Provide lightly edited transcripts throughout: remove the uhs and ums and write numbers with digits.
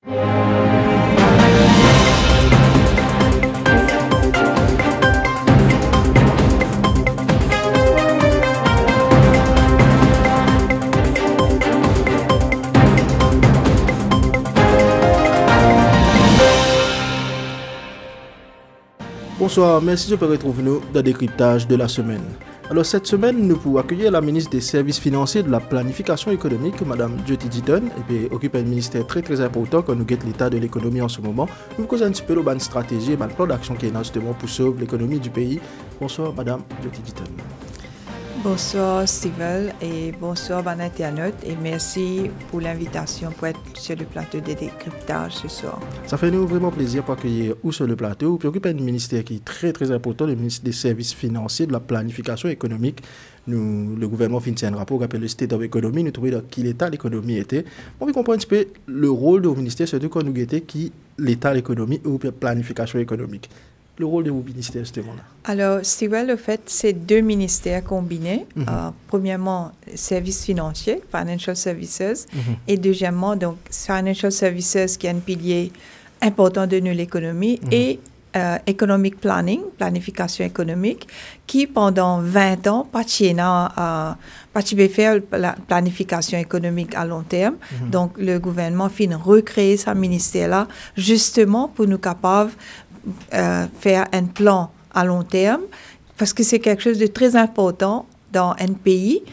Bonsoir, merci de retrouver nous dans Décryptage de la semaine. Alors cette semaine, nous pouvons accueillir la ministre des Services Financiers de la Planification Économique, Madame Jyoti Jeetun, et puis occupe un ministère très important quand nous guette l'état de l'économie en ce moment. Nous causons un petit peu de stratégie et de plan d'action qui est là justement pour sauver l'économie du pays. Bonsoir Madame Jyoti Jeetun. Bonsoir Steven et bonsoir bon internaute et merci pour l'invitation pour être sur le plateau de Décryptage ce soir. Ça fait nous vraiment plaisir pour accueillir ou sur le plateau, puis occuper un ministère qui est très important, le ministre des Services Financiers de la Planification Économique. Nous, le gouvernement finit un rapport qui appelle le State of Economy, nous trouvons dans quel état l'économie était. On veut comprendre un petit peu le rôle du ministère, surtout quand nous guettons qui l'état de l'économie ou planification économique. Le rôle de vos ministères, justement là. Alors, Steven, le fait, c'est deux ministères combinés. Premièrement, services financiers, Financial Services, et deuxièmement, donc, Financial Services qui est un pilier important de l'économie, et Economic Planning, planification économique, qui pendant 20 ans, pas faire la planification économique à long terme. Donc, le gouvernement finit recréer ce ministère-là, justement pour nous capables faire un plan à long terme, parce que c'est quelque chose de très important dans un pays,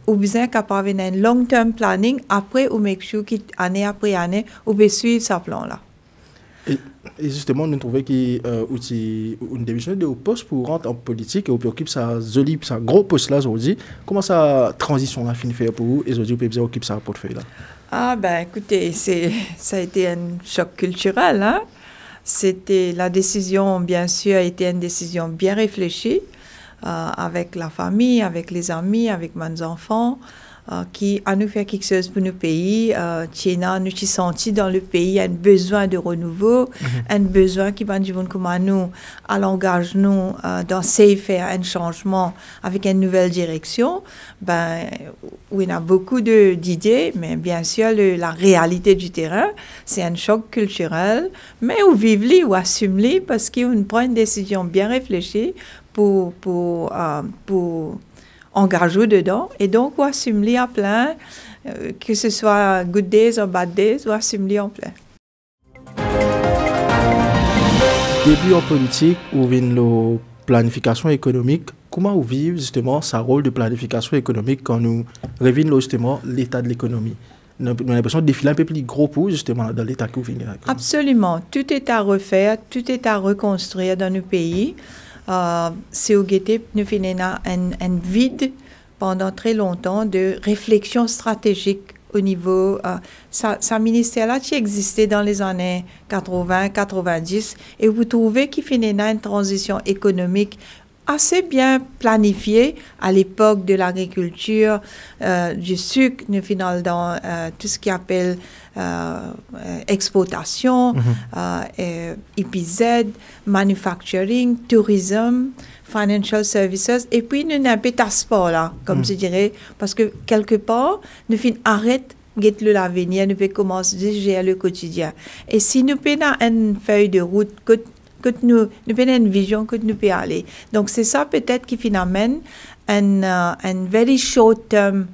où vous êtes capable d'un long-term planning, après, ou make sure qu'année après année, vous pouvez suivre ce plan-là. Et justement, nous trouvons qu'il y a une démission de poste pour rentrer en politique et vous occupe sa jolie, sa gros poste-là aujourd'hui. Comment ça transition a fini de faire pour vous et aujourd'hui, vous pouvez occuper ça portefeuille là? Ah, ben écoutez, ça a été un choc culturel, hein? C'était la décision, bien sûr, a été une décision bien réfléchie avec la famille, avec les amis, avec mes enfants, qui a nous fait quelque chose pour nos pays. Nous sommes sentis dans le pays un besoin de renouveau, un besoin qui va nous comme nous, à l'engage nous dans faire un changement avec une nouvelle direction. Ben, où il y a beaucoup d'idées, mais bien sûr la réalité du terrain, c'est un choc culturel, mais où vivre-les ou assumer parce qu'on prend une décision bien réfléchie pour engager dedans, et donc on assume-les en plein, que ce soit good days ou bad days, on assume-les en plein. Début en politique, ou vient la planification économique, comment vous vivez justement ce rôle de planification économique quand nous revenons justement l'état de l'économie? Nous avons l'impression de défiler un peu plus gros pour justement dans l'état que vous venez. Absolument, tout est à refaire, tout est à reconstruire dans nos pays. C'est au guetté, nous finissons un vide pendant très longtemps de réflexion stratégique au niveau. Ce ministère-là qui existait dans les années 80-90 et vous trouvez qu'il finit une transition économique assez bien planifiée à l'époque de l'agriculture, du sucre, nous finissons dans tout ce qui appelle exportation, EPZ, manufacturing, tourisme, financial services, et puis nous n'avons pas de sport là, comme je dirais, parce que quelque part, nous finissons arrête l'avenir, nous pouvons commencer à gérer le quotidien. Et si nous prenons une feuille de route, que nous avons une vision que nous pouvons aller. Donc c'est ça peut-être qui finalement un very short term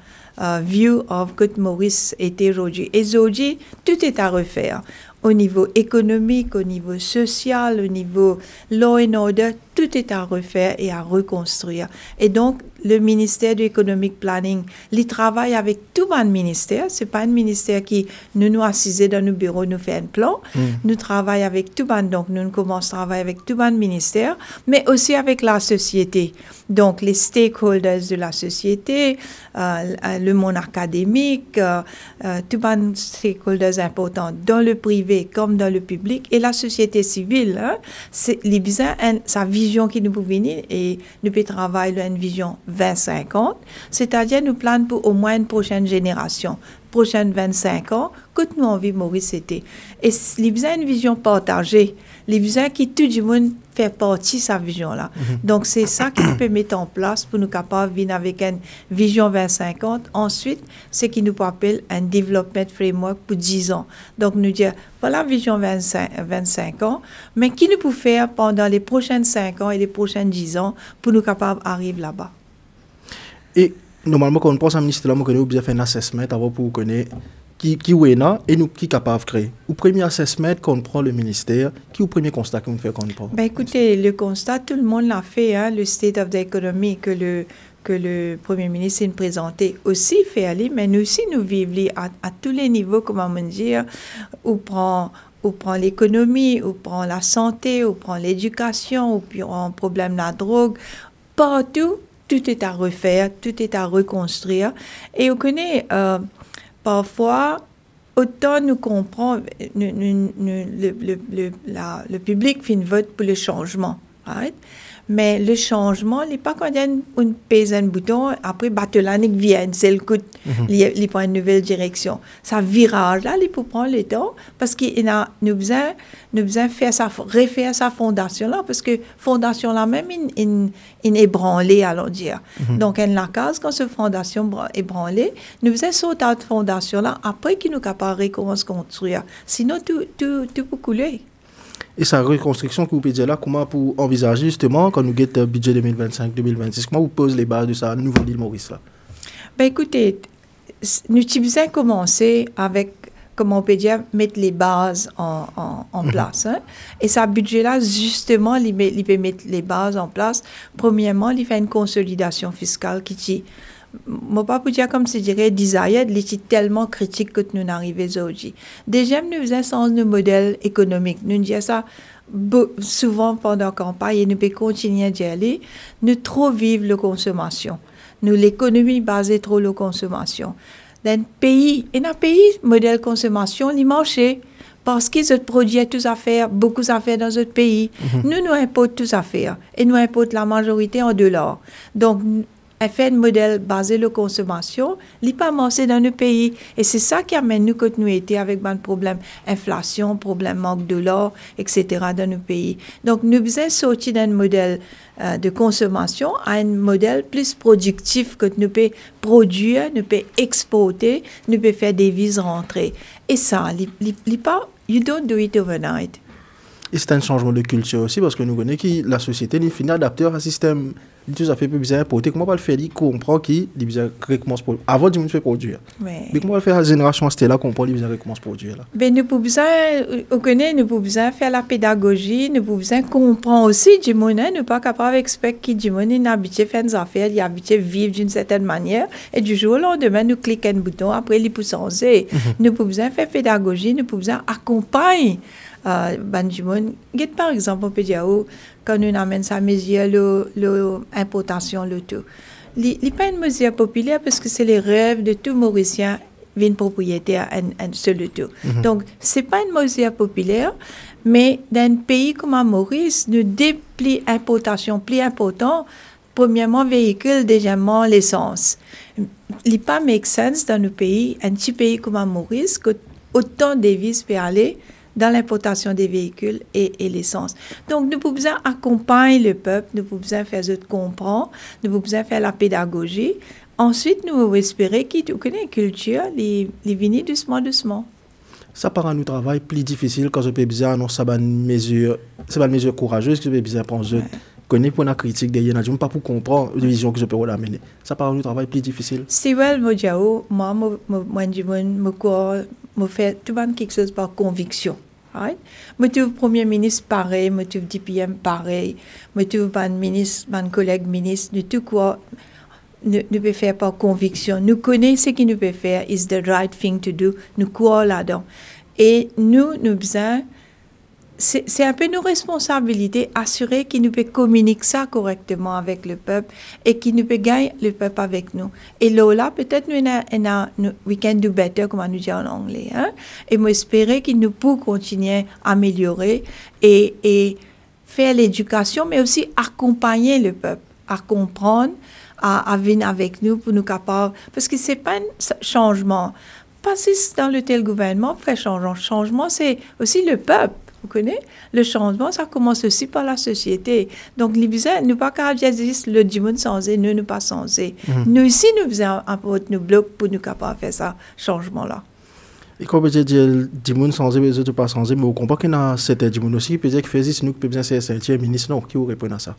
view of que Maurice était aujourd'hui. Et aujourd'hui, tout est à refaire. Au niveau économique, au niveau social, au niveau law and order, tout est à refaire et à reconstruire. Et donc, le ministère de l'Economic Planning, il travaille avec tout le ministère. Ce n'est pas un ministère qui nous assise dans nos bureaux, nous fait un plan. Nous travaillons avec tout le monde. Donc, nous commençons à travailler avec tout le ministère, mais aussi avec la société. Donc, les stakeholders de la société, le monde académique, tout le monde stakeholders importants dans le privé comme dans le public et la société civile. Hein, c'est sa vision qui nous peut venir et nous peut travailler une vision 2050, c'est-à-dire nous planons pour au moins une prochaine génération. prochaines 25 ans, que nous envie Maurice c'était. Et il y a une vision partagée. Il y a qui tout le monde fait partie de sa vision-là. Donc, c'est ça qui nous peut mettre en place pour nous capables de venir avec une vision 2050. Ensuite, c'est qui nous appelle un development framework pour 10 ans. Donc, nous dire, voilà vision 25 ans, mais qui nous peut faire pendant les prochaines 5 ans et les prochaines 10 ans pour nous capables d'arriver là-bas. Et normalement, quand on pense à un ministre, on connaît bien faire un assessment avant pour connaître qui est là et nous qui est capable de créer. Au premier assessment, quand on prend le ministère, qui est le premier constat qu'on fait quand on prend? Ben écoutez, le constat, tout le monde l'a fait, hein, le State of the Economy que le Premier ministre nous présenté aussi fait aller, mais nous aussi nous vivons à tous les niveaux, comment on dit, où prend l'économie, où prend la santé, où prend l'éducation, où prend le problème de la drogue, partout, tout est à refaire, tout est à reconstruire. Et on connaît, parfois, autant nous comprenons, le public fait une vote pour le changement. Right? Mais le changement, il n'est pas quand il y a une pèse un bouton, après, battelanique vient, c'est le coup, il prend une nouvelle direction. Ça virage, là, il peut prendre le temps, parce qu'il a nous besoin refaire sa fondation-là, parce que fondation-là même, il est ébranlée, allons dire. Donc, la case, quand cette fondation est ébranlée, nous besoin sauter à cette fondation-là, après qu'il nous capable de reconstruire. Sinon, tout peut couler. Et sa reconstruction que vous pouvez dire là, comment pour envisager justement, quand nous guettons le budget 2025-2026, comment vous posez les bases de ça, nouveau l'île Maurice là? Ben écoutez, nous devons commencer avec, comment on peut dire, mettre les bases en place. Hein? Et ce budget-là, justement, il peut mettre les bases en place. Premièrement, il fait une consolidation fiscale qui dit, moi pas pour dire comme si je dirais désir, il est tellement critique que nous n'arrivons aujourd'hui. Déjà, nous faisons sens de modèle économique. Nous disons ça souvent pendant la campagne et nous pouvons continuer d'y aller. Nous trop vivre la consommation. Nous, l'économie basée trop la consommation. Dans un pays, modèle consommation, il marche. Parce qu'ils produisent toutes affaires, beaucoup d'affaires dans notre pays. Nous importons toutes affaires. Et nous importons la majorité en dollars. Donc, elle fait un modèle basé sur la consommation, il n'est pas marché dans nos pays. Et c'est ça qui amène nous, quand nous étions avec un problème inflation, problème manque de l'or, etc. dans nos pays. Donc, nous devons sortir d'un modèle de consommation à un modèle plus productif que nous pouvons produire, nous pouvons exporter, nous pouvons faire des devises rentrer. Et ça, you don't do it overnight. Et c'est un changement de culture aussi, parce que nous connaissons que la société est finie adaptée à un système tout à fait plus bizarre importé. Comment on va le faire? Il comprend qu'il recommence pour avant de faire produire. Mais comment on va le faire à la génération là comprend qu'il recommence produire là? Ben nous pouvons faire la pédagogie, nous pouvons comprendre aussi du monde, nous pas capable d'expliquer qui du monde est habitué à faire des affaires, il est habitué à vivre d'une certaine manière et du jour au lendemain nous cliquons un bouton après il peut changer. Nous pouvons faire pédagogie, nous pouvons accompagner par exemple, on peut dire, quand nous amène sa mesure, l'importation, le tout. Il n'est pas une mesure populaire parce que c'est les rêves de tout Mauricien d'une propriétaire un seul tout. Donc, ce n'est pas une mesure populaire, mais dans un pays comme à Maurice, nous déplie importation plus important. Premièrement, véhicule, deuxièmement, l'essence. Il n'est pas make sense dans nos pays, un petit pays comme à Maurice, que autant de devises peut aller dans l'importation des véhicules et l'essence. Donc, nous pouvons accompagner le peuple, nous pouvons faire eux comprendre, nous pouvons faire la pédagogie. Ensuite, nous pouvons espérer qu'ils connaissent la culture, les venir doucement. Ça part à nous travail plus difficile quand je peux bien annoncer ça une mesure courageuse que je peux bien prendre. Je connais pour la critique derrière, je ne pas pour comprendre la vision que je peux amener. Ça part à nous travail plus difficile. C'est vrai, moi, je fais tout quelque chose par conviction. Right? Je trouve le Premier ministre pareil, je trouve le DPM pareil, je trouve un ministre, un collègue ministre, de tout quoi, nous pouvons faire par conviction. Nous connaissons ce que nous pouvons faire, is the right thing to do, nous croyons là-dedans. Et nous besoin, c'est un peu nos responsabilités, assurer qu'il nous peut communiquer ça correctement avec le peuple et qu'il nous peut gagner le peuple avec nous. Et là, peut-être nous we can do better, comme on nous dit en anglais. Hein? Et moi, espérer qu'il nous peut continuer à améliorer et faire l'éducation, mais aussi accompagner le peuple, à comprendre, à venir avec nous pour nous capables. Parce que ce n'est pas un changement passer dans le tel gouvernement, faire changement. Changement, c'est aussi le peuple. Vous connaissez? Le changement, ça commence aussi par la société. Donc, les besoins, nous pas qu'à dire le dimanche censé, nous pas censé. Nous aussi, nous faisons un peu nous bloc pour nous capables de faire ça, changement-là. Et comme je dis, le dimanche censé, les autres pas censé, mais on comprend qu'il y a certains dimanches aussi, peut-être que fait nous, peut-être c'est un ministre, non, qui vous répond à ça?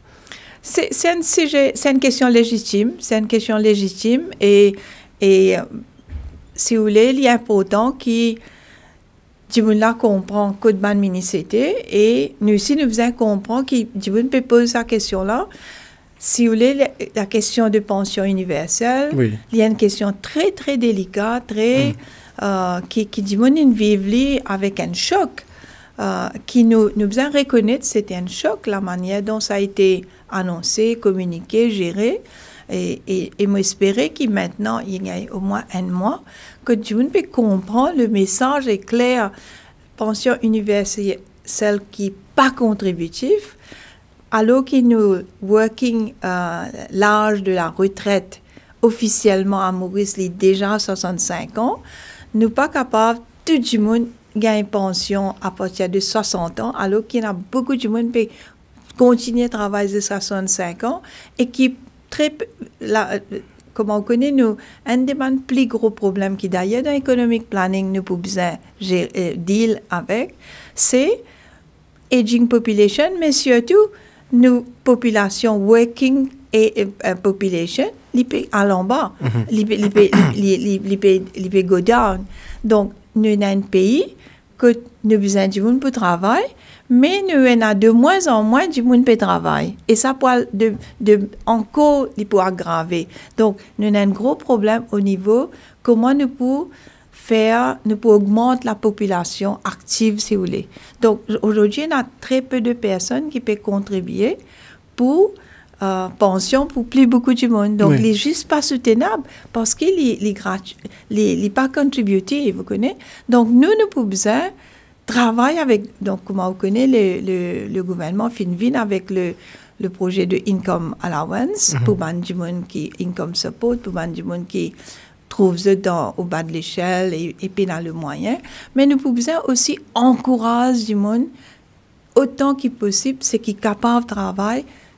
C'est un sujet, c'est une question légitime. C'est une question légitime et si vous voulez, il est important que tout le monde comprend que le ministre était et nous aussi, nous faisons comprendre que tout le monde peut poser cette question-là. Si vous voulez, la question de pension universelle, oui. Il y a une question très, très délicate, très, qui tout le monde vit avec un choc, qui nous faisons reconnaître que c'était un choc, la manière dont ça a été annoncé, communiqué, géré. Et m'espérer que maintenant, il y a au moins un mois, que tout le monde peut comprendre, le message est clair, pension universelle qui n'est pas contributive, alors que nous, l'âge de la retraite officiellement à Maurice, est déjà 65 ans, nous pas capables, tout le monde gagne pension à partir de 60 ans, alors qu'il y a beaucoup de monde qui peut continuer à travailler jusqu'à 65 ans et qui comme on connaît, nous, un des plus gros problèmes qui d'ailleurs dans l'économic planning nous pouvons deal avec, c'est aging population, mais surtout nos populations working et population, ils peuvent aller en bas, ils peuvent go down. Donc, nous avons un pays que nous avons besoin du monde pour travailler, mais nous avons de moins en moins du monde pour travailler. Et ça peut encore aggraver. Donc, nous avons un gros problème au niveau comment nous pouvons augmenter la population active, si vous voulez. Donc, aujourd'hui, il y a très peu de personnes qui peuvent contribuer pour pension pour plus beaucoup de monde. Donc, il n'est juste pas soutenable parce qu'il n'est pas contributif, vous connaissez. Donc, nous pouvons travailler avec, donc, comment vous connaissez, le gouvernement finit avec le projet de income allowance pour les gens qui income support, pour les gens qui trouvent au bas de l'échelle et puis dans le moyen. Mais nous pouvons aussi encourager les gens autant que possible, ceux qui sont capables de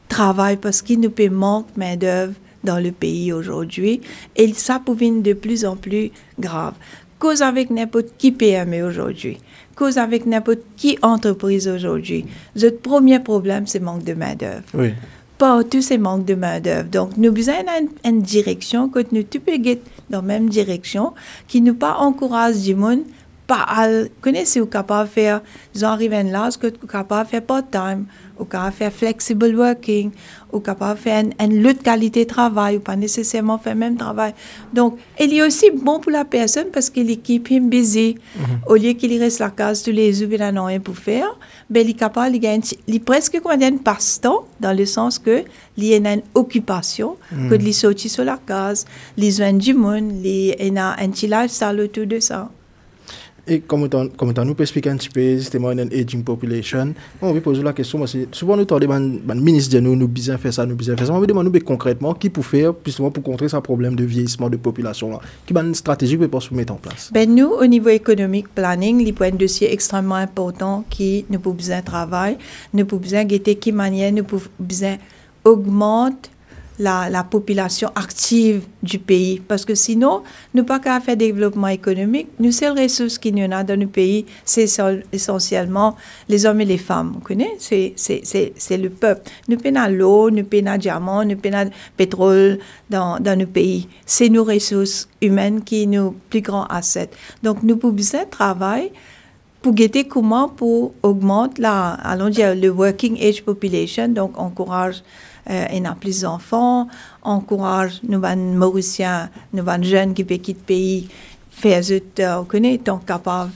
travailler parce qu'il nous peut manquer de main-d'œuvre dans le pays aujourd'hui. Et ça devient de plus en plus grave. Cause avec n'importe qui PME aujourd'hui, cause avec n'importe qui entreprise aujourd'hui. Le premier problème, c'est le manque de main-d'œuvre. Oui. Partout, c'est le manque de main-d'œuvre. Donc, nous avons une direction que nous peux aller dans la même direction, qui nous pas encourage du monde. Connaissez vous capable de faire, ils arrivent à l'âge que vous capable de faire part-time, ou capable de faire flexible working, ou capable de faire une autre qualité de travail, ou pas nécessairement faire le même travail. Donc, il est aussi bon pour la personne parce qu'il keep him busy. Au lieu qu'il reste la case tous les jours, il n'a rien pour faire, ben, il est capable, il est presque comme un passe-temps, dans le sens que il y a une occupation, que il sortit sur la case, il joint du monde, il a un petit lifestyle autour de ça. Et comme nous peut expliquer un petit peu justement une aging population, on veut poser la question parce que souvent nous entendons les ministres nous besoin faire ça, nous besoin faire ça. On veut demander concrètement qui peut faire justement pour contrer ce problème de vieillissement de population là. Qui est une stratégie que peut mettre en place? Ben nous au niveau économique planning, les points de dossier extrêmement importants qui nous pouvons besoin travailler, nous pouvons besoin guetter qui manière nous pouvons besoin augmenter la population active du pays. Parce que sinon, nous pas qu'à faire développement économique. Nous, seules ressources qu'il y en a dans le pays, c'est essentiellement les hommes et les femmes. Vous connaissez? C'est le peuple. Nous payons l'eau, nous payons diamant, nous payons pétrole dans nos pays. C'est nos ressources humaines qui sont nos plus grands assets. Donc, nous pouvons travailler pour guetter comment pour augmenter allons dire, le working age population. Donc, encourage il y a plus d'enfants, encourage nos Mauriciens, nos jeunes qui peuvent quitter le pays, faire on connaît, tant capable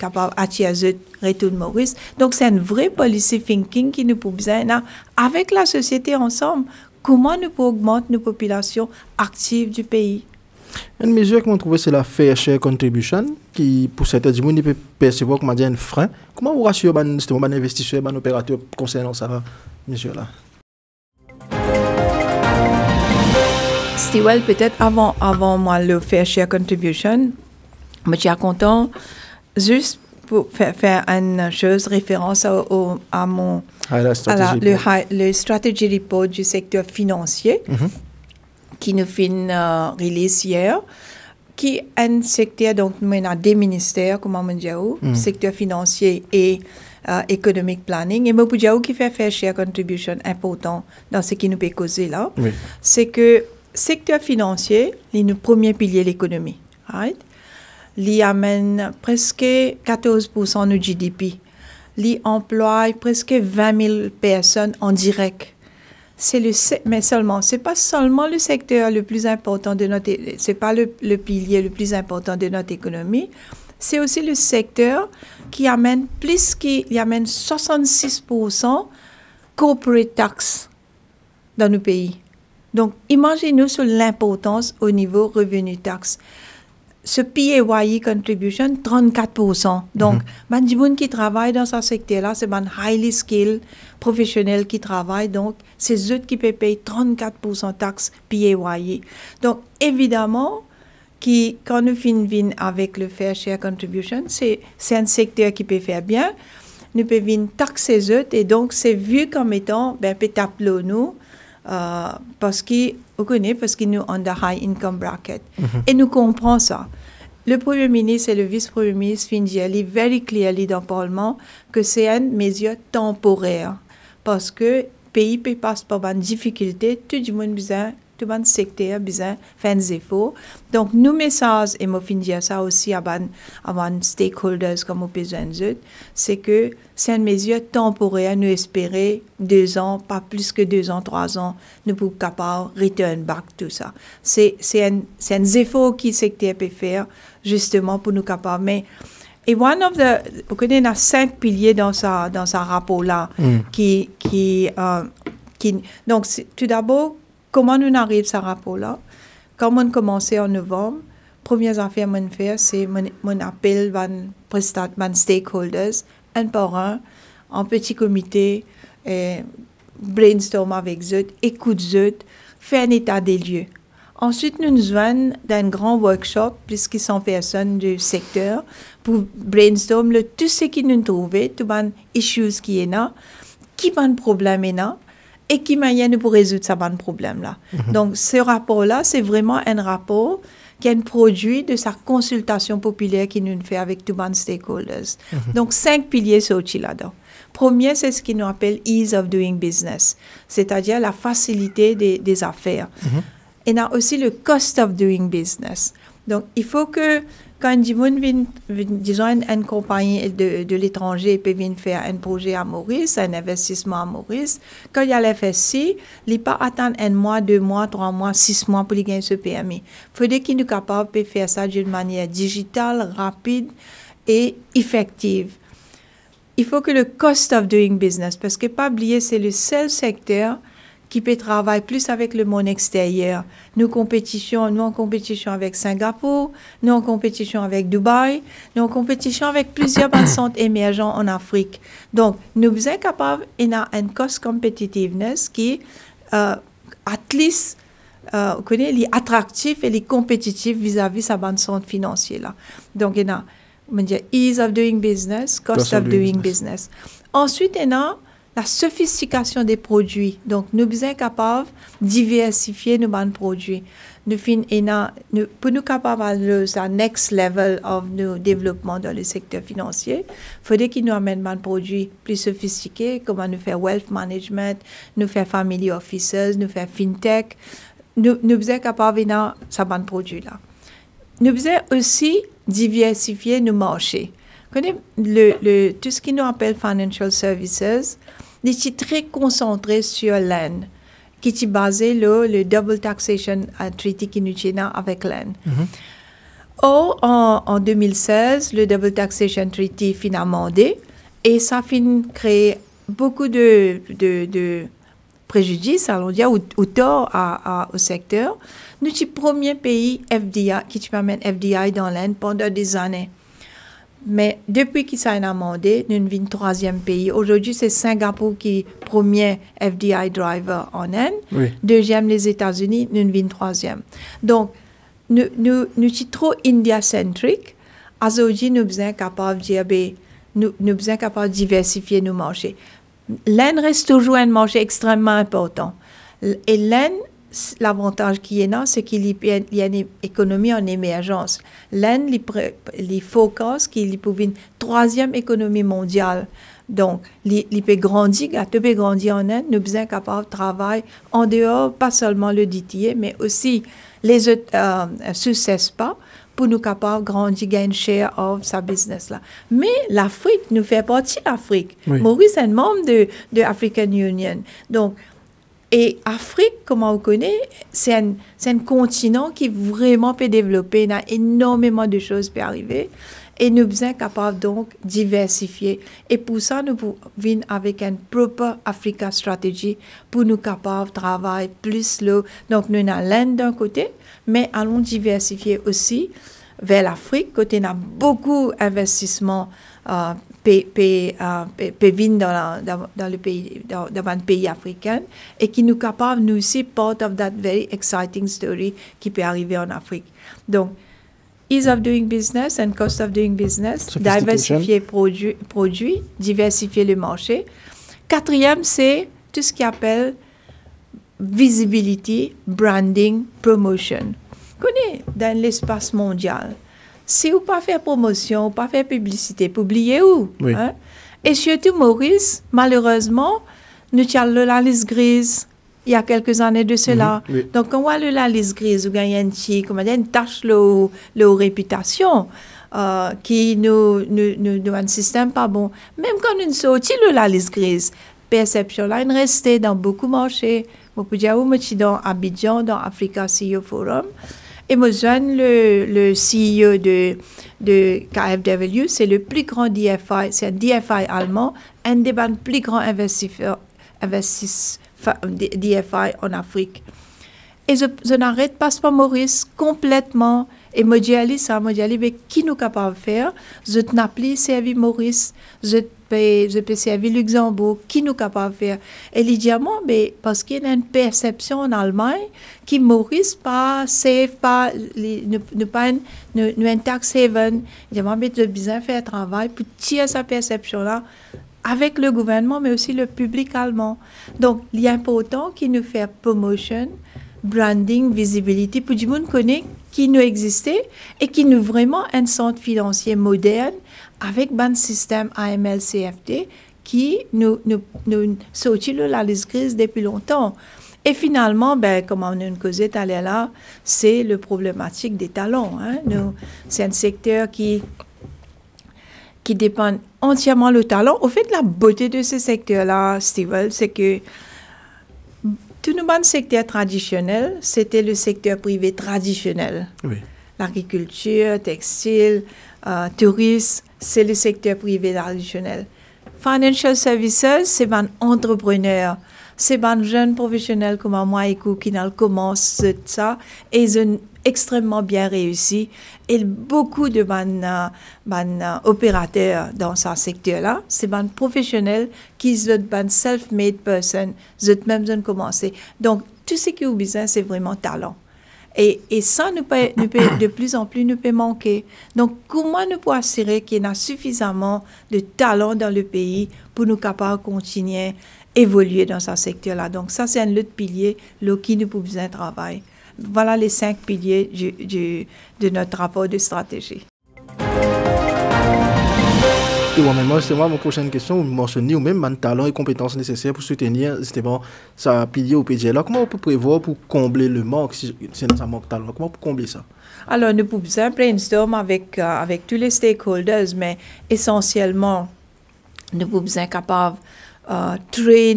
d'attirer retour de Maurice. Donc, c'est un vrai policy thinking qui nous peut besoin avec la société ensemble. Comment nous pouvons augmenter nos populations actives du pays? Une mesure que nous trouvons, c'est la fair share contribution, qui, pour certains gens, peut percevoir comme un frein. Comment vous rassurez justement les investisseurs, les opérateurs concernant ça, mesure-là? Stewell, peut-être avant moi, le fair share contribution, je suis content juste pour faire une chose, référence à mon le strategy report du secteur financier qui nous fait release hier, qui est un secteur, donc nous avons des ministères, comme on dit, secteur financier et economic planning, et moi, qui fait faire share contribution important dans ce qui nous peut causer là, c'est que secteur financier, c'est le premier pilier de l'économie, right? Il amène presque 14% du GDP. Il emploie presque 20 000 personnes en direct. Mais seulement, c'est pas seulement le secteur le plus important de notre, c'est pas le pilier le plus important de notre économie. C'est aussi le secteur qui amène 66% corporate tax dans nos pays. Donc, imaginez-nous sur l'importance au niveau revenu taxe. Ce PAYE contribution, 34%. Donc, les gens qui travaillent dans ce secteur-là, c'est des highly skilled professionnels qui travaillent. Donc, c'est eux qui peuvent payer 34% taxes PAYE. Donc, évidemment, quand nous finissons avec le fair share contribution, c'est un secteur qui peut faire bien. Nous pouvons taxer eux et donc, c'est vu comme étant, peut-être nous, parce qu'ils nous ont the high income bracket. Et nous comprenons ça. Le Premier ministre et le Vice-Premier ministre viennent dire very clearly dans le Parlement que c'est une mesure temporaire. Parce que le pays peut passer par une difficulté, tout le monde besoin, tout le secteur besoin faire des efforts. Donc, nos messages, et moi, je dire ça aussi à les stakeholders comme au besoin d'eux, c'est que c'est une mesure temporaire. Nous espérons 2 ans, pas plus que 2 ans, 3 ans, nous pouvons capables de return back tout ça. C'est un effort que le secteur peut faire, justement, pour nous capables. Mais, et vous connaissez, il y a 5 piliers dans ce rapport-là, donc, tout d'abord, comment nous arrivons à ce rapport-là? Quand on a commencé en novembre, première affaire que je fais, c'est mon appel aux stakeholders, un par un, en petit comité, brainstorm avec eux, écoute eux, faire un état des lieux. Ensuite, nous nous joignons dans un grand workshop, plus de 100 personnes du secteur, pour brainstorm tout ce qui nous trouvait, tous les issues qui sont là, qui ont problème est là, et qui manière pour résoudre ce problème-là. Donc, ce rapport-là, c'est vraiment un rapport qui est un produit de sa consultation populaire qui nous fait avec tous les stakeholders. Donc, 5 piliers sont là-dedans. Premier, c'est ce qu'ils nous appelle ease of doing business, c'est-à-dire la facilité des affaires. Et il y a aussi le cost of doing business. Donc, il faut que quand disons une compagnie de l'étranger peut venir faire un projet à Maurice, un investissement à Maurice, quand il y a l'FSC, il ne peut pas attendre 1 mois, 2 mois, 3 mois, 6 mois pour gagner ce PMI. Il faudrait qu'il soit capable de faire ça d'une manière digitale, rapide et effective. Il faut que le cost of doing business, parce que pas oublier, c'est le seul secteur qui peut travailler plus avec le monde extérieur. Nous en compétition avec Singapour, nous en compétition avec Dubaï, nous en compétition avec plusieurs centres émergents en Afrique. Donc, nous sommes capables d'un cost competitiveness qui at least est attractif et compétitif vis-à-vis sa bande centre financier là. Donc, il y a ease of doing business, cost of doing business. Ensuite, il y a la sophistication des produits. Donc, nous sommes capables de diversifier nos produits. Pour nous capables de next level of nos développement dans le secteur financier, il faudrait qu'ils nous amènent des produits plus sophistiqués, comme nous faire wealth management, nous faire family officers, nous faire fintech. Nous sommes capables de faire ces produits-là. Nous sommes aussi diversifier nos marchés. Tout ce qui nous appelle financial services, est très concentré sur l'Inde, qui est basé le double taxation treaty qui nous tient avec l'Inde. Or, en 2016, le double taxation treaty finit amendé et ça finit créer beaucoup de préjudice, allons dire, ou tort au secteur. Nous sommes le premier pays FDI qui permet FDI dans l'Inde pendant des années. Mais depuis qu'il s'est amendé, nous sommes le 3e pays. Aujourd'hui, c'est Singapour qui est le premier FDI driver en Inde. Oui. Deuxième, les États-Unis, nous sommes le 3e. Donc, nous sommes trop India-centric, aujourd'hui, nous sommes capables de dire, nous sommes capables de diversifier nos marchés. L'Inde reste toujours un marché extrêmement important. Et l'Inde, l'avantage qui est là, c'est qu'il y a une économie en émergence. L'Inde, les focus qu'il peut une troisième économie mondiale. Donc, il peut grandir, en Inde, nous sommes capables de travailler en dehors, pas seulement le DTA, mais aussi les autres succès pas pour nous capables de grandir, gagner share of sa business là. Mais l'Afrique nous fait partie de l'Afrique. Oui. Maurice est un membre de African Union. Donc, et Afrique, comme on connaît, c'est un continent qui vraiment peut développer, il y a énormément de choses qui peuvent arriver. Et nous sommes capables donc de diversifier. Et pour ça, nous venons avec une proper Africa strategy pour nous capables de travailler plus là. Donc, nous avons l'Inde d'un côté, mais allons diversifier aussi vers l'Afrique, côté nous avons beaucoup d'investissements dans le pays, dans le pays africain, et qui nous capables, nous aussi, part of that very exciting story qui peut arriver en Afrique. Donc, ease of doing business and cost of doing business, diversifier produits, diversifier le marché. Quatrième, c'est tout ce qui appelle visibility, branding, promotion. Connais dans l'espace mondial. Si vous pas faire promotion, pas faire publicité, publier où? Oui. Hein? Et surtout, Maurice, malheureusement, nous avons la liste grise. Il y a quelques années de cela. Oui. Donc, quand on voit la liste grise, on gagne une tâche de réputation qui nous un système pas bon. Même quand nous sortons de la liste grise, perception là, il reste dans beaucoup de marchés. Je peux dire, dans Abidjan, dans Africa CEO Forum. Et moi, le CEO de KfW, c'est le plus grand DFI, c'est un DFI allemand, un des plus grands investisseurs DFI en Afrique. Et je n'arrête pas Maurice complètement. Et je dis, mais qui nous capable de faire? Je n'ai pas servi Maurice, je peux servir Luxembourg, qui nous capable de faire? Et il dit, mais parce qu'il y a une perception en Allemagne qui Maurice pas safe, pas, nous un tax haven. Il dit, mais je besoin faire un travail pour tirer sa perception-là avec le gouvernement, mais aussi le public allemand. Donc, il est important qu'il nous fasse promotion, branding, visibility, pour que tout le monde connaisse qui nous existait et qui nous vraiment un centre financier moderne avec un système AML-CFT qui nous sortit la liste grise depuis longtemps. Et finalement, comme on a causé tout à l'heure, c'est le problématique des talents. Hein. C'est un secteur qui dépend entièrement du talent. Au fait, la beauté de ce secteur-là, Steve, c'est que tout le secteur traditionnel, c'était le secteur privé traditionnel. Oui. L'agriculture, textile, tourisme, c'est le secteur privé traditionnel. Financial Services, c'est un entrepreneur. C'est un jeune professionnel comme moi et qui commence ça et ils ont extrêmement bien réussi. Et beaucoup de opérateurs dans ce secteur-là, c'est un professionnel qui sont un self-made person, ils ont même commencé. Donc, tout ce qui est au business, c'est vraiment talent. Et ça, nous peut, de plus en plus, nous peut manquer. Donc, comment nous pouvons assurer qu'il y a suffisamment de talent dans le pays pour nous capables de continuer évoluer dans ce secteur-là. Donc, ça, c'est un autre pilier qui nous peut besoin de travail. Voilà les 5 piliers de notre rapport de stratégie. Et moi, c'est ma prochaine question. Vous mentionnez ou même talent et compétences nécessaires pour soutenir justement ça pilier au PDL. Alors, comment on peut prévoir pour combler le manque, si ça manque de talent? Comment on peut combler ça? Alors, nous pouvons brainstorm avec tous les stakeholders, mais essentiellement, nous pouvons être capables train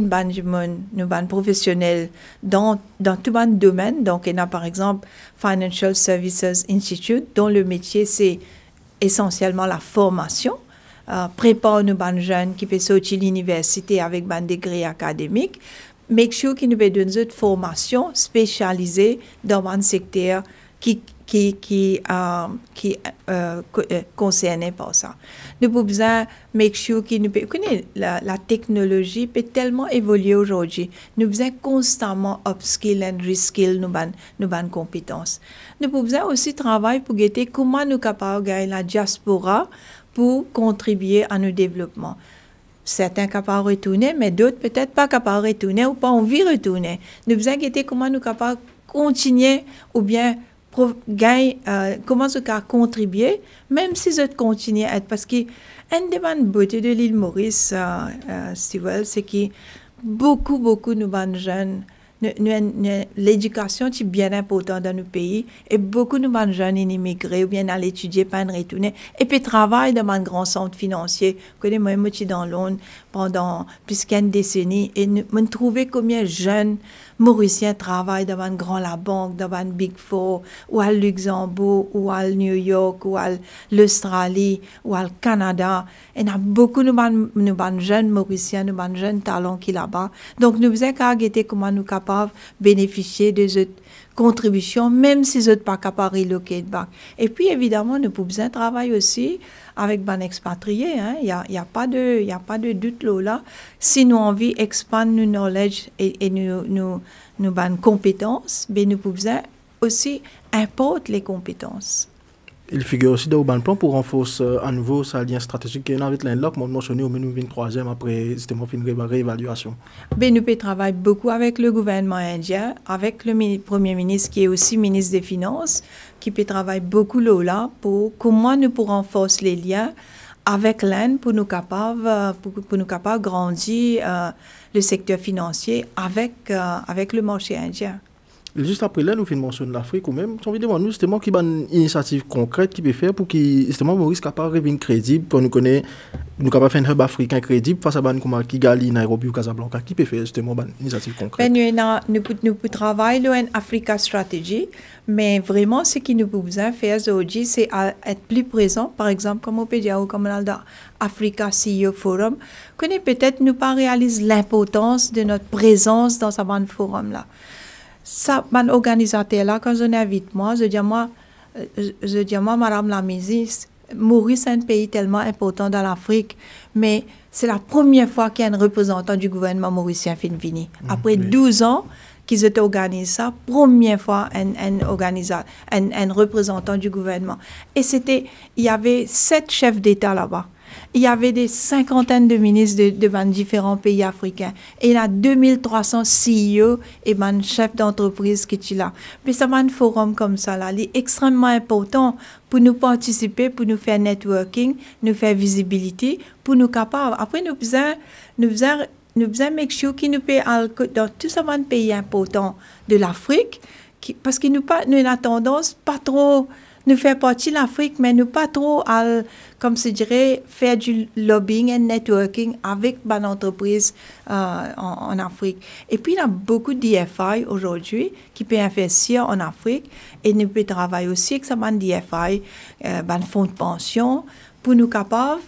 nous professionnels dans tout un domaine. Donc, il y a par exemple Financial Services Institute, dont le métier, c'est essentiellement la formation. Prépare nos jeunes qui peuvent sortir de l'université avec un degré académique. Make sure qu'ils nous donnent une formation spécialisée dans un secteur concernés par ça. Nous pouvons besoin make sure que nous connaissez la technologie peut tellement évoluer aujourd'hui. Nous besoin constamment upskill and reskill nos compétences. Nous pouvons besoin aussi travailler pour guetter comment nous capables de gagner la diaspora pour contribuer à nos développements. Certains capables de retourner, mais d'autres peut-être pas capables de retourner ou pas envie de retourner. Nous besoin guetter comment nous capables de continuer ou bien comment ce cas contribuer, même si je continue à être, parce que une des bonnes beautés de l'île Maurice, Stewell, c'est que beaucoup nous bonnes jeunes, l'éducation est bien importante dans nos pays et beaucoup de bonnes jeunes immigrés ou bien à l'étudier, pas retourner et puis travaillent dans un grand centre financier. Je connais moi dans Londres pendant plus qu'une décennie et me trouver combien de jeunes Mauriciens travaillent dans une grande banque, dans un Big Four, ou à Luxembourg, ou à New York, ou à l'Australie, ou à Canada. Et il y a beaucoup de jeunes Mauriciens, de jeunes talents qui sont là-bas. Donc, nous faisons qu'à guetter comment nous sommes capables de bénéficier de cette contribution, même si nous ne sommes pas capables de relocate back. Et puis, évidemment, nous pouvons travailler aussi avec les expatriés. Il n'y a pas de doute là. Si nous avons envie d'expandre nos knowledge et nos compétences, ben nous pouvons aussi importer les compétences. Il figure aussi dans le plan pour renforcer à nouveau sa lien stratégique qui est avec l'Inde, comme on mentionné au menu 23e après justement une réévaluation. Ben, nous pouvons travailler beaucoup avec le gouvernement indien, avec le Premier ministre qui est aussi ministre des Finances, qui peut travailler beaucoup là pour comment nous pourrons renforcer les liens avec l'Inde pour nous capables de grandir le secteur financier avec le marché indien. Juste après là, nous faisons mention de l'Afrique ou même, on veut demander justement qu'il y a une initiative concrète qui peut faire pour que justement Maurice soit capable de revenir crédible, pour nous connaître, nous capable de faire un hub africain crédible face à comme Kigali, Nairobi ou Casablanca, qui peut faire justement une initiative concrète. Nous pouvons travailler en Africa Strategy, mais vraiment ce que nous pouvons faire aujourd'hui, c'est être plus présent, par exemple, comme on peut dire, comme dans Africa CEO Forum, que peut-être nous pas réaliser l'importance de notre présence dans ce forum là. Ça, mon organisateur là, quand on invite moi, je dis moi, Madame la ministre, Maurice est un pays tellement important dans l'Afrique, mais c'est la première fois qu'il y a un représentant du gouvernement mauricien qui vient. Après 12 ans qu'ils ont organisé ça, première fois un représentant du gouvernement. Et il y avait 7 chefs d'État là-bas. Il y avait des cinquantaines de ministres de différents pays africains. Et il y a 2300 CEO et chefs d'entreprise qui sont là. Mais ça, un forum comme ça, là, il est extrêmement important pour nous participer, pour nous faire networking, nous faire visibilité, pour nous capables. Après, nous faisons make sure que nous pouvons dans tous ces pays importants de l'Afrique, parce que nous avons tendance pas trop nous faire partie de l'Afrique, mais nous pas trop, comme je dirais, faire du lobbying et networking avec une entreprise en Afrique. Et puis, il y a beaucoup d'IFI aujourd'hui qui peuvent investir en Afrique et nous pouvons travailler aussi avec ces DFI, fonds de pension, pour nous capables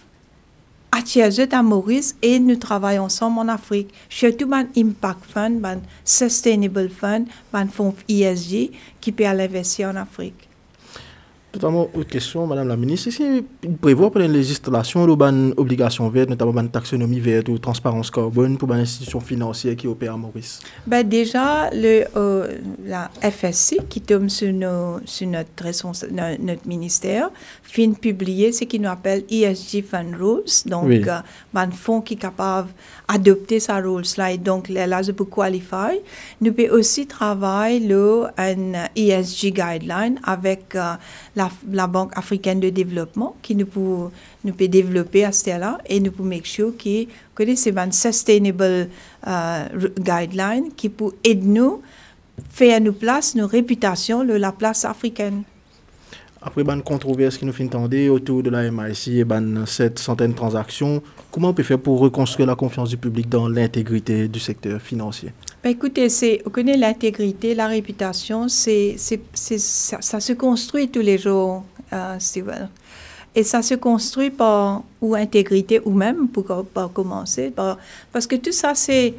attirer à Maurice et nous travaillons ensemble en Afrique. Surtout un Impact Fund, un Sustainable Fund, un fonds ESG qui peut investir en Afrique. Totalement autre question, Madame la Ministre. Est-ce qu'il prévoit pour les législations une obligation verte, notamment une taxonomie verte ou transparence carbone pour les institutions financières qui opèrent à Maurice? Déjà, la FSC qui tombe sur notre ministère vient publier ce qu'on appelle ESG Fund Rules, donc un fonds qui est capable d'adopter ces rules-là et donc là, je peux qualifier. Nous pouvons aussi travailler un ESG guideline avec la Banque africaine de développement qui nous peut développer à ce là et nous pouvons make sure que c'est un sustainable guideline qui peut aider nous faire nos places, nos réputations, la place africaine. Après une controverse qui nous fait entendre autour de la MIC et cette centaine de transactions, comment on peut faire pour reconstruire la confiance du public dans l'intégrité du secteur financier? Écoutez, on connaît l'intégrité, la réputation, ça se construit tous les jours, Stewell. Et ça se construit par ou intégrité ou même, pour commencer, parce que tout ça, c'est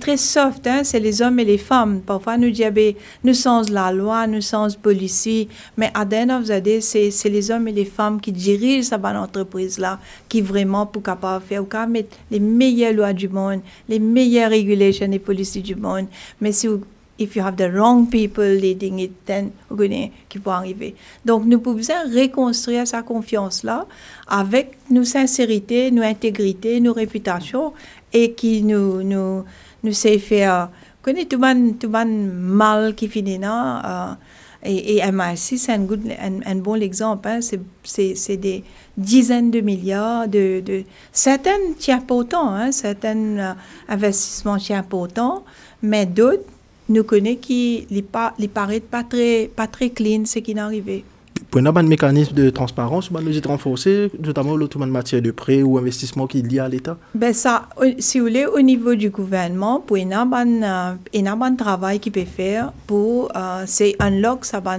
très soft, hein? C'est les hommes et les femmes. Parfois, nous disons, nous sommes la loi, nous sommes policiers, mais à the end of the day, c'est les hommes et les femmes qui dirigent cette entreprise-là, qui vraiment, pour capable faire, ou mettre les meilleures lois du monde, les meilleures régulations et policiers du monde, mais si vous if you have the wrong people leading it, then vous connaissez qui peut arriver. Donc, nous pouvons reconstruire sa confiance-là avec nos sincérités, nos intégrités, nos réputations et qui nous sait faire. Vous connaissez tout le mal qui finit là. Et MIC, c'est un bon exemple. Hein. C'est des dizaines de milliards de certains tiens pas autant, hein, certains investissements tiens pas autant, mais d'autres nous connaissons qui les paraît pas très clean ce qui est arrivé. Pour un mécanisme de transparence, nous avons renforcé, notamment en matière de prêt ou investissement qui est lié à l'État. Ben ça, si vous voulez, au niveau du gouvernement, pour un travail qu'il peut faire pour c'est unlock ça pas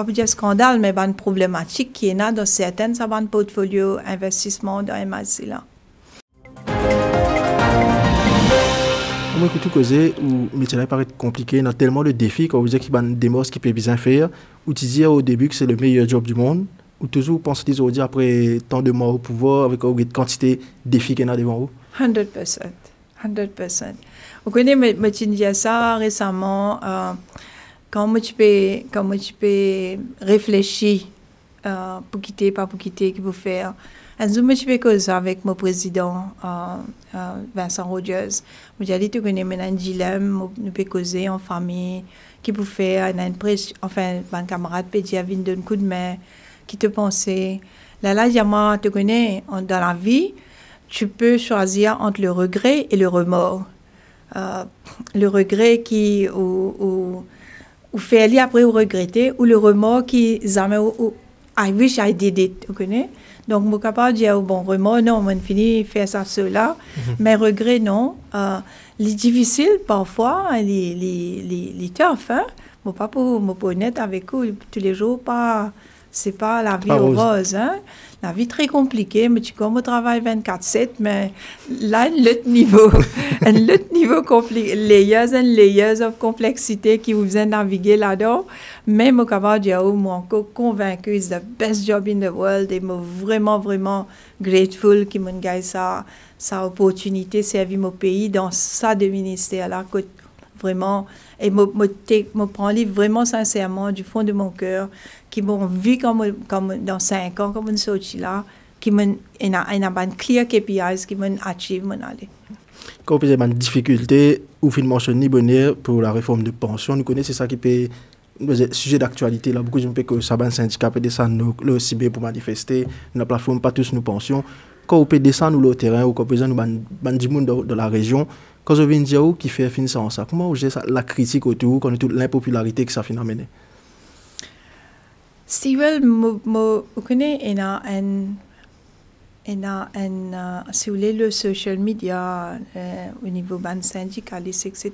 dire scandale, mais une problématique qui est là dans certains portfolios investissement dans MIC là. Moi, écoute, tout causer, ou le métier paraît compliqué, il y a tellement de défis, quand vous dites qu'il y a des morts qui peuvent bien faire, ou tu dis au début que c'est le meilleur job du monde, ou toujours pensez aujourd'hui après tant de morts au pouvoir, avec une quantité de défis qu'il y a devant vous? 100%. Vous connaissez, je disais ça récemment, quand tu peux réfléchir pour quitter, pas pour quitter, qu'il faut faire. Un jour, je peux causer avec mon président, Vincent Rogers. Je lui ai dit, tu connais un dilemme, nous pouvons causer en famille, qui peut faire, enfin, un camarade peut dire, viens donner un coup de main, qui te pensait. Là, tu connais, dans la vie, tu peux choisir entre le regret et le remords. Le regret qui, ou fait aller après ou regretter, ou le remords qui, I wish I did it, tu connais? Donc, je suis capable de dire, bon, remords, non, on finit de faire ça, cela, mais regret, non. Les difficiles, parfois, les tough, hein. Je ne suis pas pour honnête avec eux, tous les jours, c'est pas la vie rose, hein. La vie très compliquée, mais tu comme au travail 24/7, mais là, un autre niveau compliqué, layers of complexité qui vous aident à naviguer là-dedans. Mais je suis capable de dire, je suis encore convaincu, c'est the best job in the world, et je suis vraiment, vraiment grateful qu'il m'ait gagné sa opportunité de servir mon pays dans ça de ministère-là, vraiment, et je prends livre vraiment sincèrement du fond de mon cœur, qui m'ont vu comme dans 5 ans, comme une sortie là, qui m'ont une clear KPIs, qui m'ont achieve mon aller. Quand vous avez une difficulté, ou fin mentionner bonheur pour la réforme de pension, nous connaissons ça qui peut sujet d'actualité là, beaucoup de gens que ça va syndicat peut descendre le CB pour manifester, la plateforme pas tous nous pensions. Quand vous pouvez descendre le terrain ou quand vous avez des gens de la région, quand vous avez une dire qui fait finir ça en ça, comment vous gérez la critique autour, quand toute l'impopularité que ça finit à mener? Si vous connaissez, si vous voulez, le social media au niveau ban syndicaliste, etc.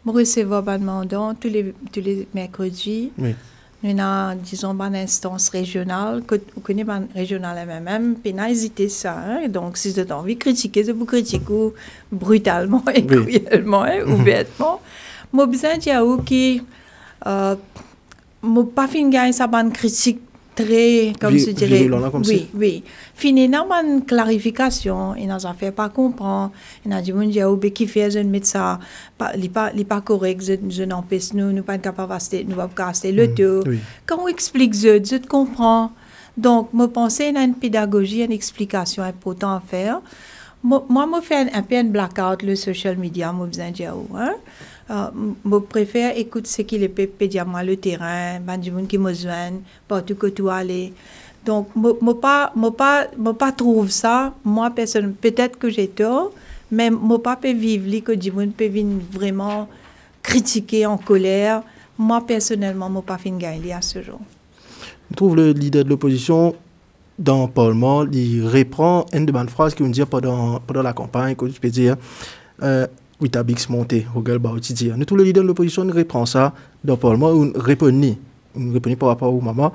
Je recevais un mandat tous les mercredis. Oui. Nous avons, disons, une instance régionale, vous connaissez une régionale MMM, puis n'a hésité ça. Hein? Donc, si vous avez envie de critiquer, vous critiquez brutalement et cruellement, ouvertement. Je suis besoin de dire que je n'ai pas fini de gagner ça, une critique très, comme je dirais, oui. Fini dans une clarification, et dans affaire pas comprendre, et dans du monde qui fait je mettre ça, il pas correct, je n'empêche nous pas capable nous pas casser le tout. Quand on explique je comprends. Donc moi penser à une pédagogie, une explication importante à faire. Moi fais un peu un blackout le social media, moi besoin dire je préfère écouter ce qu'il peut dire moi le terrain, des gens qui me joignent partout que tu aller. Donc moi pas trouve ça moi personne peut-être que j'ai tort, mais moi pas peut vivre que des gens peuvent vraiment critiquer en colère. Moi personnellement moi pas fin gagner à ce jour. Je trouve le leader de l'opposition dans le Parlement, il reprend une de mes phrases qu'il me dit pendant la campagne, que je peux dire, oui, t'as Bix monté, regarde, bah, tu dis. Nous, tous les leaders de l'opposition, nous reprend ça dans le Parlement, on répond par rapport aux mamans.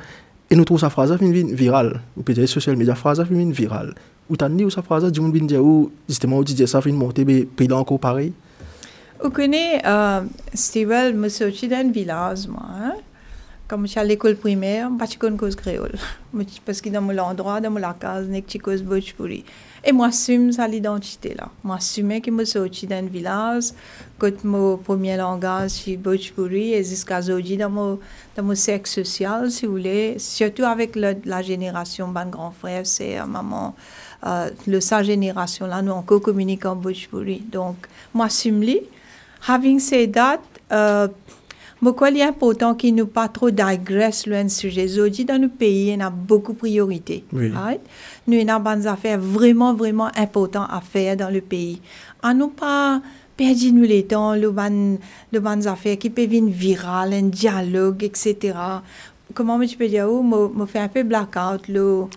Et nous trouvons sa phrase virale. Ou peut-être social media phrase virale. Ou t'as dit ou sa phrase, du monde vient dire ou justement ou dire ça fin monter puis là encore pareil. Vous connaissez Steve, je suis sorti d'un village moi. Hein? Comme je suis à l'école primaire, je ne connais pas créole. Parce que dans mon endroit, dans ma case, je ne connais pas Bhojpuri. Et moi, j'assume ça l'identité là. Moi, j'assume que je suis sorti d'un village, que mon premier langage c'est Bhojpuri et jusqu'à aujourd'hui dans mon cercle social, si vous voulez, surtout avec la génération, mon grand frère, c'est maman, sa génération là, nous encore communiquons en Bhojpuri. Donc, moi, j'assume. Having said that, je crois qu'il est important qu'il ne pas trop digresse sur un sujet. Aujourd'hui, dans nos pays, il y a beaucoup de priorités. Oui. Right? Nous avons des affaires vraiment, vraiment importantes à faire dans le pays. À nous pas perdre nous les temps, les bonnes affaires qui peuvent venir virales, un dialogue, etc. Comment je peux dire, je fais un peu blackout le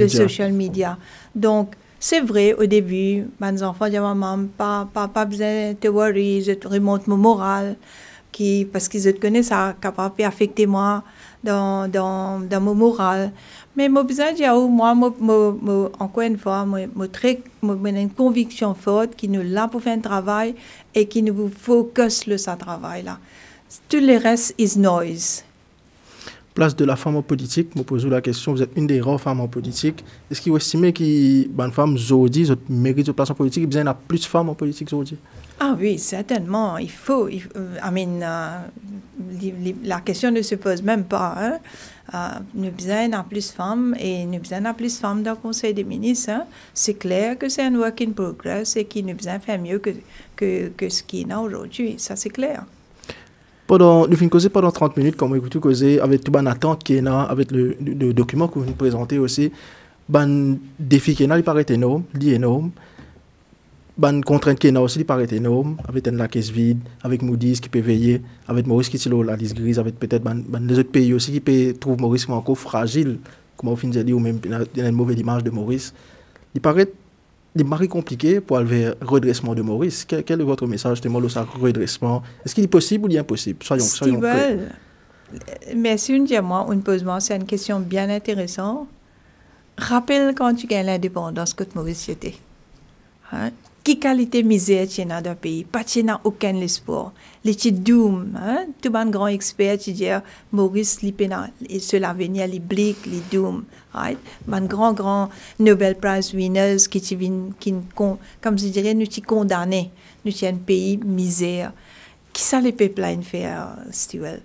social media. Donc, c'est vrai, au début, mes enfants disent, maman, pas besoin de te worry, je te remonte mon moral. Parce qu'ils se connaissent, ça capable d'affecter moi dans mon moral. Mais moi, besoin de dire, moi, encore une fois, j'ai une conviction forte qui nous là pour faire un travail et qui nous focus sur ce travail-là. Tout le reste is noise. Place de la femme en politique, je me pose la question, vous êtes une des rares femmes en politique. Est-ce que vous estimez qu'une femme aujourd'hui mérite de place en politique, il y a plus de femmes en politique aujourd'hui? Ah oui, certainement. La question ne se pose même pas. Hein. Nous avons plus de femmes et nous avons plus de femmes dans le Conseil des ministres. Hein. C'est clair que c'est un work in progress et qu'il nous besoin faire mieux que ce qu'il y a aujourd'hui. Ça, c'est clair. Nous avons causé pendant 30 minutes, comme vous avez causé avec tout le attente qui est là, avec le document que vous nous présentez aussi. Le défi qui est là, il paraît énorme, ban contrainte qui est aussi paraît énorme avec la caisse vide avec Moody qui peut veiller avec Maurice qui est la liste grise avec peut-être les autres pays aussi qui peut trouver Maurice encore fragile comme on finit de dire ou même il y a une mauvaise image de Maurice. Il paraît compliqué pour aller vers redressement de Maurice. Quel est votre message de redressement? Est-ce qu'il est possible ou impossible? Soyons clairs. Merci moi une pose moi c'est une question bien intéressante. Rappelle quand tu gagnes l'indépendance que Maurice était. Hein? Quelle qualité misère tu as dans le pays? Pas tu n'as aucun espoir. Les petits doom, hein? Tout le grand expert qui dit Maurice sur l'avenir, les blics, les doom, right? Un grand Nobel Prize winners comme je dirais, nous t'y condamnés, nous t'y un pays misère. Qui ça les pipelines faire, Stewell?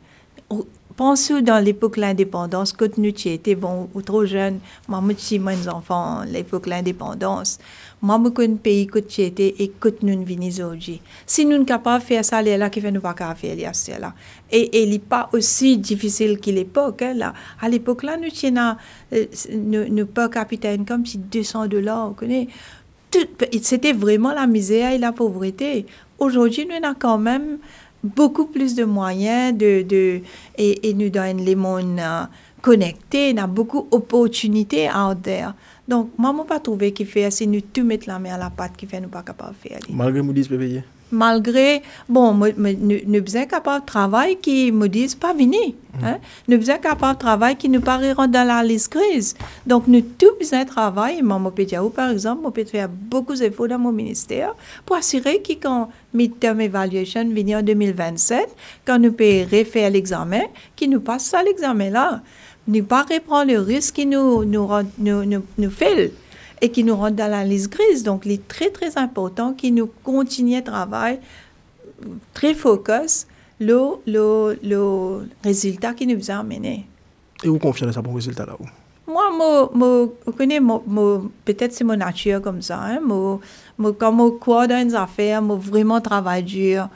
Pensez dans l'époque de l'indépendance, quand nous étions bon ou trop jeunes, moi, mes enfants, l'époque de l'indépendance, moi, je connais un pays que tu étais et que nous venons aujourd'hui. Si nous ne sommes pas capables de faire ça, là, qui fait nous pas faire ça. Et il n'est pas aussi difficile qu'à l'époque. Hein, là. À l'époque, là, nous étions pas capitaine comme si $200, vous connaissez. C'était vraiment la misère et la pauvreté. Aujourd'hui, nous avons quand même beaucoup plus de moyens et nous donnons les mondes connectés, nous avons beaucoup d'opportunités out there. Donc, moi, je n'ai pas trouvé qu'il fait assez, nous tout mettre la main à la pâte qui fait nous pas capable de faire. Malgré Moody, peut veiller. Malgré, bon, nous sommes capables de travail qui me disent pas venir. Hein? Nous sommes capables de travail qui nous paraît dans la liste grise. Donc, nous tout besoin de travail. Moi, je peux dire, par exemple, je peux faire beaucoup d'efforts dans mon ministère pour assurer que quand midterm evaluation vient en 2027, quand nous pouvons refaire l'examen, qui nous passe ça l'examen-là. Ne pas reprendre le risque qui nous fait et qui nous rentre dans la liste grise. Donc, il est très, très important qu'il nous continue de travail très focus le résultat qui nous a amené. Et vous confiez dans ce bon résultat là? Moi, je connais, peut-être c'est mon nature comme ça. Hein? Quand je crois dans les affaires, je vraiment travaille dur.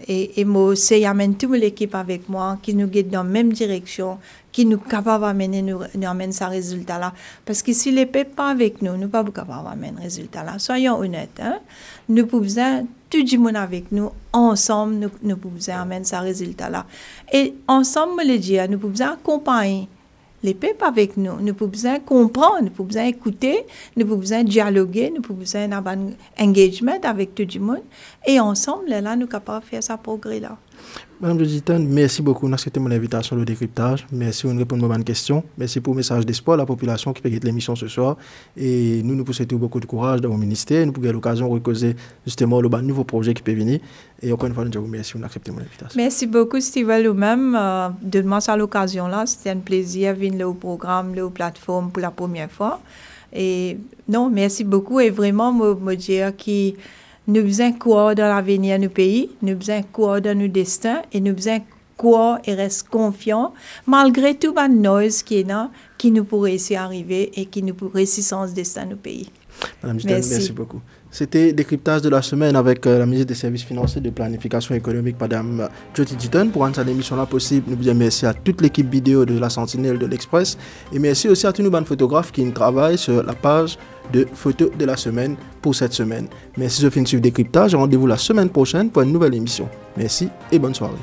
Et c'est amène toute l'équipe avec moi qui nous guide dans la même direction, qui nous capable d'amener nous amène ce résultat là parce que si les peuples pas avec nous ne pas capable d'amener résultat là. Soyons honnêtes, hein? Nous pouvons tout le monde avec nous ensemble nous pouvons amener ce résultat là et ensemble le dire nous pouvons accompagner les peuples avec nous, nous pouvons comprendre, nous pouvons écouter, nous pouvons dialoguer, nous pouvons avoir un engagement avec tout le monde. Et ensemble, là, nous sommes capables de faire ce progrès-là. Madame Jyoti Jeetun, merci beaucoup d'accepter mon invitation au décryptage. Merci de répondre à bonnes questions. Merci pour le message d'espoir à la population qui peut guetter l'émission ce soir. Et nous souhaitons beaucoup de courage dans le ministère. Nous pouvons l'occasion de recauser justement le nouveau projet qui peut venir. Et encore une fois, nous vous remercions d'accepter mon invitation. Merci beaucoup, Steven, vous-même. De moi à l'occasion là, c'était un plaisir de venir au programme, aux plateformes pour la première fois. Et non, merci beaucoup. Et vraiment, me dire que nous besoin croire dans l'avenir de nos pays, nous besoin croire dans nos destins et nous besoin croire et rester confiants malgré tout la noise qui est là, qui nous pourrait réussir à arriver et qui nous pourrait réussir sans destin de nos pays. Madame Jeetun, merci beaucoup. C'était Décryptage de la semaine avec la ministre des Services Financiers de Planification Économique, Madame Jyoti Jeetun. Pour rendre cette émission-là possible, nous disons merci à toute l'équipe vidéo de la Sentinelle de l'Express et merci aussi à tous nos bonnes photographes qui travaillent sur la page de photos de la semaine pour cette semaine. Merci de suivre Décryptage et rendez-vous la semaine prochaine pour une nouvelle émission. Merci et bonne soirée.